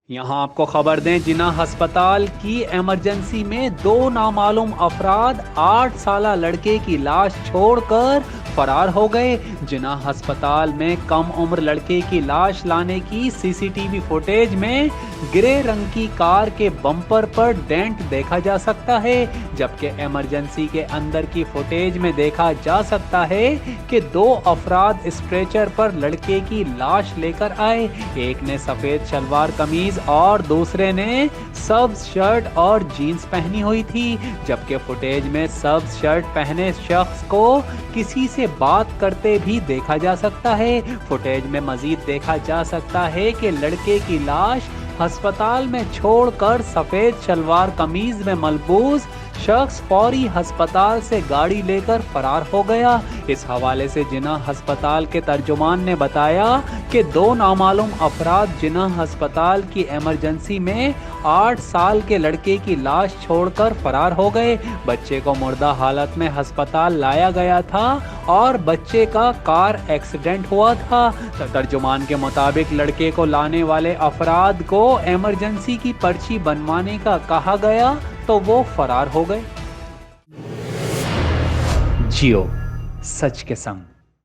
यहाँ आपको खबर दें, जिन्ना अस्पताल की इमरजेंसी में दो नामालूम अफराद 8 साला लड़के की लाश छोड़कर फरार हो गए। जिन्ना अस्पताल में कम उम्र लड़के की लाश लाने की सीसीटीवी फुटेज में ग्रे रंग की कार के बम्पर पर डेंट देखा जा सकता है, जबकि इमरजेंसी के अंदर की फुटेज में देखा जा सकता है कि दो अफराद स्ट्रेचर पर लड़के की लाश लेकर आए। एक ने सफेद शलवार कमीज और दूसरे ने सब्ज शर्ट और जीन्स पहनी हुई थी, जबकि फुटेज में सब्ज शर्ट पहने शख्स को किसी से बात करते भी देखा जा सकता है। फुटेज में मजीद देखा जा सकता है कि लड़के की लाश अस्पताल में छोड़कर सफेद शलवार कमीज में मलबूस शख्स फौरी अस्पताल से गाड़ी लेकर फरार हो गया। इस हवाले से जिन्ना अस्पताल के तर्जुमान ने बताया कि दो नामालूम अफराद जिन्ना अस्पताल की इमरजेंसी में 8 साल के लड़के की लाश छोड़कर फरार हो गए। बच्चे को मुर्दा हालत में अस्पताल लाया गया था और बच्चे का कार एक्सीडेंट हुआ था। तर्जुमान के मुताबिक लड़के को लाने वाले अफराद को इमरजेंसी की पर्ची बनवाने का कहा गया तो वो फरार हो गए। जियो सच के संग।